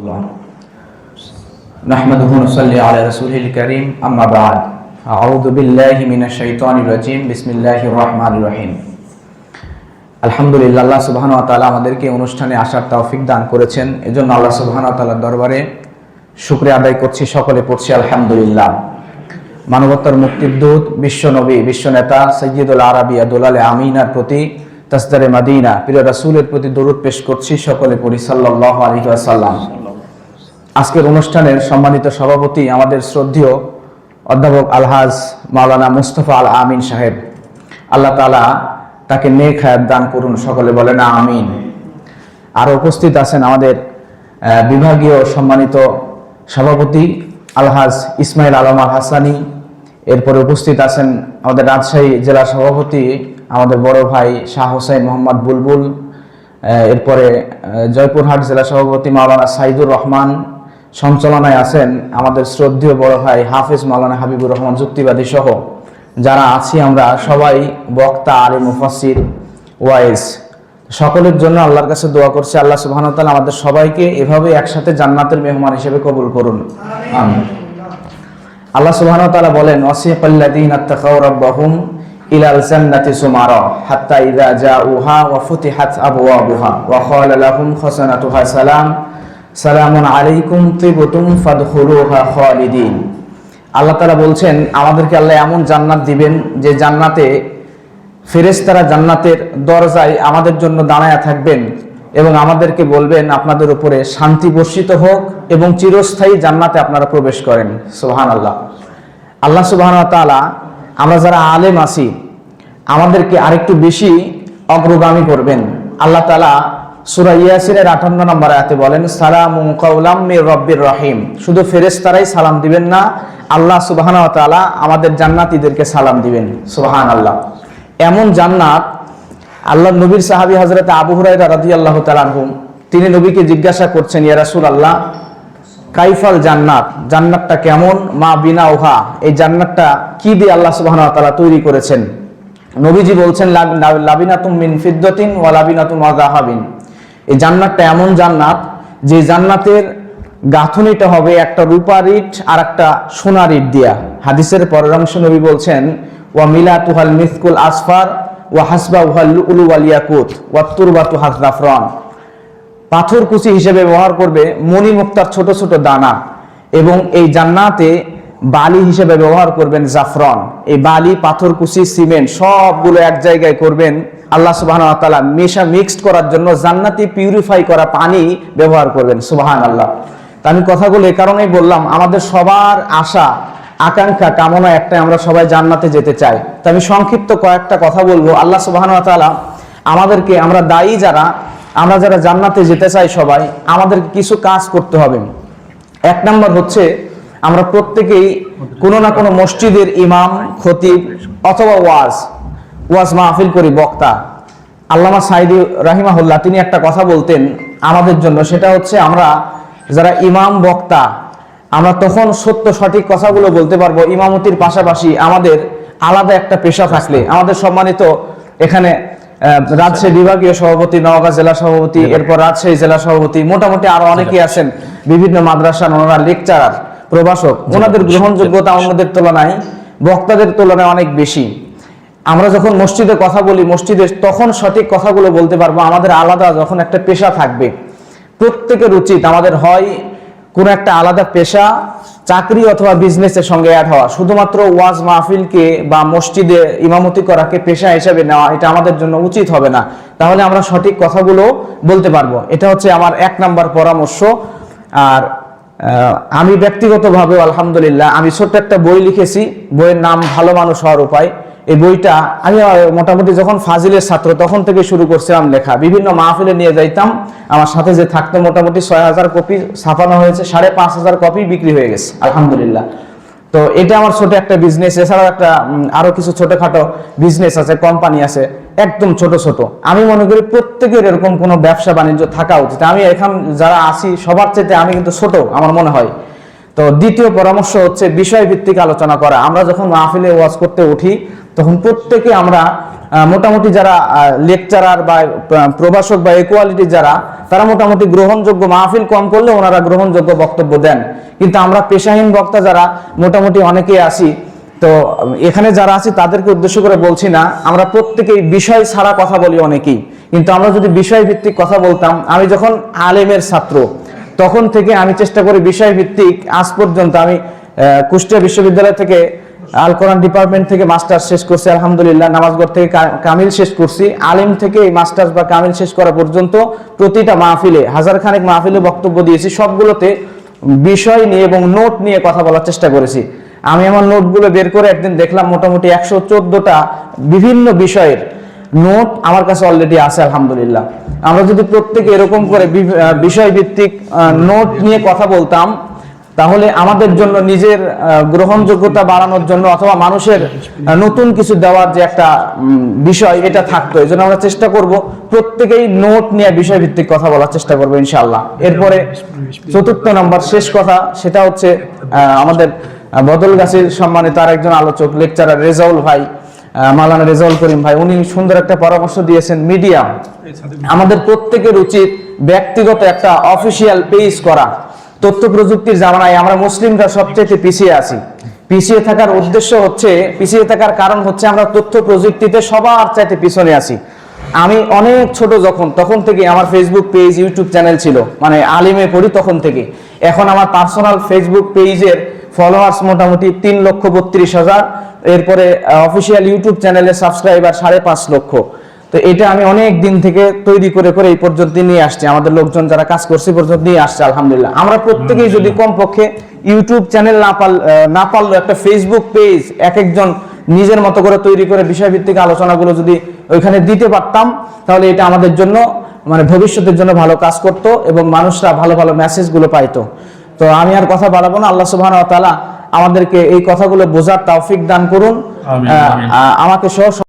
الله نحمده ونصلي على رسوله الكريم أما بعد أعوذ بالله من الشيطان الرجيم بسم الله الرحمن الرحيم আলহামদুলিল্লাহ আল্লাহ সুবহানাহু ওয়া তাআলা আমাদেরকে অনুষ্ঠানে আসার তৌফিক দান করেছেন। এজন্য আল্লাহ সুবহানাহু ওয়া তাআলার দরবারে শুকরিয়া আদায় করছি, সকলে পড়ছি আলহামদুলিল্লাহ। মানবতার মুক্তির দূত বিশ্ব নবী, বিশ্ব নেতা সাইয়্যিদুল আরাবিয়া দুলালে আমিনার প্রতি, তাসদারে মাদিনা প্রিয় রাসূলের প্রতি দরুদ পেশ করছি, সকলে পড়ি সাল্লাল্লাহু আলাইহি ওয়াসাল্লাম। আজকের অনুষ্ঠানের সম্মানিত সভাপতি আমাদের শ্রদ্ধেয় অধ্যাপক আলহাজ মাওলানা মুস্তাফা আল আমিন সাহেব, আল্লাহ তাআলা তাকে নেক হায়াত দান করুন, সকলে বলেন আমিন। আর উপস্থিত আছেন আমাদের বিভাগীয় সম্মানিত সভাপতি আলহাজ ইসমাইল আলম আল হাসানি, এরপরে উপস্থিত আছেন আমাদের রাজশাহী জেলা সভাপতি আমাদের বড় ভাই শাহ হোসেন মোহাম্মদ বুলবুল, এরপরে জয়পুরহাট জেলা সভাপতি মাওলানা সাইদুর রহমান, সঞ্চালনায় আছেন আমাদের শ্রদ্ধেয় বড় ভাই হাফেজ মাওলানা হাবিবুর রহমান যুক্তিবাদী সহ যারা আছি আমরা সবাই বক্তা, আলিম, মুফাসসির, ওয়াইজ, সকলের জন্য আল্লাহর কাছে দোয়া করছি আল্লাহ সুবহানাহু ওয়া তাআলা আমাদের সবাইকে এভাবে একসাথে জান্নাতের মেহমান হিসেবে কবুল করুন, আমিন। আল্লাহ সুবহানাহু ওয়া তাআলা বলেন ওয়াসিফাল্লাযীনা তাকাউ রাব্বাহুম ইলাল জান্নাতি সুমারা হাত্তা ইযা জাউহা ওয়া ফুতিহাত আবওয়াবুহা ওয়া ক্বালা লাহুম খাসানাতুহা সালামুন আলাইকুম তিবতুম ফাদখুলুহা খালিদিন। আল্লাহ তাআলা বলছেন আমাদেরকে আল্লাহ এমন জান্নাত দিবেন যে জান্নাতে ফেরেশতারা জান্নাতের দরজায় আমাদের জন্য দাঁড়ায়া থাকবেন এবং আমাদেরকে বলবেন আপনাদের উপরে শান্তি বর্ষিত হোক এবং চিরস্থায়ী জান্নাতে আপনারা প্রবেশ করেন। সুবহানাল্লাহ। আল্লাহ সুবহানাহু ওয়া তাআলা আমরা যারা আলেম আছি আমাদেরকে আরেকটু বেশি অগ্রগামী করবেন। আল্লাহ তাআলা সূরা ইয়াসিনের 58 নম্বর আয়াতে বলেন সালামুন কাওলাম মির রাব্বির রহিম। শুধু ফেরেশতারাই সালাম দিবেন না, আল্লাহ সুবহানাহু ওয়া তাআলা আমাদের জান্নাতীদেরকে সালাম দিবেন। সুবহানাল্লাহ। এমন জান্নাত, আল্লাহর নবীর সাহাবী হযরত আবু হুরায়রা রাদিয়াল্লাহু তাআলা আনহু, তিনি নবীকে জিজ্ঞাসা করছেন ইয়া রাসূলুল্লাহ কাইফাল জান্নাত, জান্নাতটা কেমন, মা বিনাউহা, এই জান্নাতটা কি দিয়ে আল্লাহ সুবহানাহু ওয়া তাআলা তৈরি করেছেন? নবীজি বলছেন লাবিনাতুম মিন ফিদ্দাতিন ওয়া লাবিনাতুম ওয়া যাহাবিন। এই জান্নাতটা এমন জান্নাত যে জান্নাতের গাঁথনিটা হবে একটা রূপার ইট আর একটা সোনার ইট দিয়া। হাদিসের পরের অংশ নবী বলছেন ওয়া মিলাতুহাল মিসকুল আসফার ওয়া হাসবাউহাল লুলু ওয়াল ইয়াকুত ওয়া তুরবাতুহা জাফরান। পাথর কুচি হিসেবে ব্যবহার করবে মণিমুক্তার ছোট ছোট দানা, এবং এই জান্নাতে বালি হিসেবে ব্যবহার করবেন জাফরান। এই বালি, পাথর কুচি, সিমেন্ট সবগুলো এক জায়গায় করবেন আল্লাহ সুবহানাহু ওয়া তাআলা মিক্সড করার জন্য জান্নাতি পিউরিফাই করা পানি ব্যবহার করবেন। সুবহানাল্লাহ। তা আমি কথাগুলো এই কারণেই বললাম, আমাদের সবার আশা, আকাঙ্ক্ষা, কামনা একটাই, আমরা সবাই জান্নাতে যেতে চাই। তা আমি সংক্ষিপ্ত কয়েকটা কথা বলবো। আল্লাহ সুবহানাহু ওয়া তাআলা আমাদেরকে, আমরা দায়ী যারা, আমরা যারা জান্নাতে যেতে চাই সবাই, আমাদেরকে কিছু কাজ করতে হবে। এক নম্বর হচ্ছে আমরা প্রত্যেকেই কোনো না কোনো মসজিদের ইমাম, খতিব অথবা ওয়াজ মাহফিল করি, বক্তা। আল্লামা সাইদি রাহিমাহুল্লাহ তিনি একটা কথা বলতেন আমাদের জন্য, সেটা হচ্ছে আমরা যারা ইমাম, বক্তা, আমরা তখন সত্য সঠিক কথাগুলো বলতে পারবো। ইমামতির পাশাপাশি আমাদের আলাদা একটা পেশা থাকলে, আমাদের সম্মানিত এখানে রাজশাহী বিভাগীয় সভাপতি, নওগাঁ জেলা সভাপতি, এরপর রাজশাহী জেলা সভাপতি, মোটামুটি আরো অনেকেই আছেন বিভিন্ন মাদ্রাসার, ওনারা লেকচারার, প্রভাষক, ওনাদের গ্রহণযোগ্যতা অন্যদের তুলনায়, বক্তাদের তুলনায় অনেক বেশি। আমরা যখন মসজিদে কথা বলি, মসজিদে তখন সঠিক কথাগুলো বলতে পারবো। আমাদের আলাদা যখন একটা পেশা থাকবে, প্রত্যেকের উচিত আমাদের হয় কোনো একটা আলাদা পেশা, চাকরি অথবা বিজনেসের সঙ্গে অ্যাড হওয়া। শুধুমাত্র ওয়াজ মাহফিলকে বা মসজিদে ইমামতি করাকে পেশা হিসেবে নেওয়া, এটা আমাদের জন্য উচিত হবে না। তাহলে আমরা সঠিক কথাগুলো বলতে পারবো। এটা হচ্ছে আমার এক নাম্বার পরামর্শ। আর আমি ব্যক্তিগতভাবে আলহামদুলিল্লাহ আমি ছোট্ট একটা বই লিখেছি, বইয়ের নাম ভালো মানুষ হওয়ার উপায়। এই বইটা আমি মোটামুটি যখন ফাজিলের ছাত্র তখন থেকে শুরু করছিলাম লেখা। বিভিন্ন মাহফিলে নিয়ে যাইতাম, আমার সাথে যে থাকতো মোটামুটি 6000 কপি ছাপানো হয়েছে, 5500 কপি বিক্রি হয়ে গেছে আলহামদুলিল্লাহ। তো এটা আমার ছোট একটা বিজনেস। এছাড়াও একটা আরো কিছু ছোটখাটো বিজনেস আছে, কোম্পানি আছে, একদম ছোট ছোট। আমি মনে করি প্রত্যেকের এরকম কোনো ব্যবসা বাণিজ্য থাকা উচিত। আমি এখন যারা আছি সবার চেয়ে আমি কিন্তু ছোট আমার মনে হয়। তো দ্বিতীয় পরামর্শ হচ্ছে বিষয় ভিত্তিক আলোচনা করা। আমরা যখন মাহফিলে ওয়াজ করতে উঠি তখন প্রত্যেকে আমরা মোটামুটি যারা লেকচারার বা প্রভাষক বা ইকুয়ালিটি যারা, তারা মোটামুটি গ্রহণযোগ্য, মাহফিল কম করলে ওনারা গ্রহণযোগ্য বক্তব্য দেন। কিন্তু আমরা পেশাহীন বক্তা যারা মোটামুটি অনেকেই আসি, তো এখানে যারা আছি তাদেরকে উদ্দেশ্য করে বলছি না, আমরা প্রত্যেকেই বিষয় ছাড়া কথা বলি অনেকেই। কিন্তু আমরা যদি বিষয় ভিত্তিক কথা বলতাম, আমি যখন আলেমের ছাত্র তখন থেকে আমি চেষ্টা করি বিষয় ভিত্তিক। আজ পর্যন্ত আমি কুষ্টিয়া বিশ্ববিদ্যালয় থেকে আল কোরআন ডিপার্টমেন্ট থেকে মাস্টার্স শেষ করছি আলহামদুলিল্লাহ, নামাজগড় থেকে কামিল শেষ করছি। আলিম থেকে এই মাস্টার্স বা কামিল শেষ করা পর্যন্ত প্রতিটা মাহফিলে, হাজারখানেক মাহফিলে বক্তব্য দিয়েছি। সবগুলোতে বিষয় নিয়ে এবং নোট নিয়ে কথা বলার চেষ্টা করেছি। আমি আমার নোটগুলো বের করে একদিন দেখলাম মোটামুটি 114টা বিভিন্ন বিষয়ের নোট আমার কাছে অলরেডি আছে আলহামদুলিল্লাহ। আমরা যদি প্রত্যেকে এরকম করে বিষয় ভিত্তিক নোট নিয়ে কথা বলতাম, তাহলে আমাদের জন্য নিজের গ্রহণযোগ্যতা বাড়ানোর জন্য অথবা মানুষের নতুন কিছু দেওয়ার যে একটা বিষয়, এটা থাকতো। এই জন্য আমরা চেষ্টা করব প্রত্যেকেই নোট নিয়ে বিষয় ভিত্তিক কথা বলার চেষ্টা করবো ইনশাআল্লাহ। এরপরে 4র্থ নম্বর শেষ কথা, সেটা হচ্ছে আমাদের বদলগাছির সম্মানিত আরেকজন আলোচক লেকচারার রেজাউল ভাই, মাওলানা রেজাউল করিম ভাই, উনি সুন্দর একটা পরামর্শ দিয়েছেন। মিডিয়া, আমাদের প্রত্যেকের উচিত ব্যক্তিগত একটা অফিসিয়াল পেজ করা। তথ্য প্রযুক্তির জামানায় আমরা মুসলিমরা সবচেয়ে পিছিয়ে আছি। পিছিয়ে থাকার উদ্দেশ্য হচ্ছে, পিছিয়ে থাকার কারণ হচ্ছে আমরা তথ্য প্রযুক্তিতে সবার চাইতে পিছনে আছি। আমি অনেক ছোট তখন থেকে আমার ফেসবুক পেজ, ইউটিউব চ্যানেল ছিল, মানে আলিমে পড়ি তখন থেকে। এখন আমার পার্সোনাল ফেসবুক পেজের ফলোয়ার্স মোটামুটি 3,32,000। এরপরে অফিসিয়াল ইউটিউব চ্যানেলের সাবস্ক্রাইবার 5.5 লক্ষ। তো এটা আমি অনেক দিন থেকে তৈরি করে এই পর্যন্ত নিয়ে আসছি। আমাদের লোকজন যারা কাজ করছে পর্যন্ত নিয়ে আসছে আলহামদুলিল্লাহ। আমরা প্রত্যেকেই যদি কমপক্ষে ইউটিউব চ্যানেল না পারলেও একটা ফেসবুক পেজ এক একজন নিজের মতো করে তৈরি করে বিষয়ভিত্তিক আলোচনাগুলো যদি ওইখানে দিতে পারতাম, তাহলে এটা আমাদের জন্য, মানে ভবিষ্যতের জন্য ভালো কাজ করত এবং মানুষরা ভালো ভালো মেসেজগুলো পাইতো। তো আমি আর কথা বাড়াবো না। আল্লাহ সুবহানাহু ওয়া তাআলা আমাদেরকে এই কথাগুলো বোঝার তৌফিক দান করুন। আমাকে সহ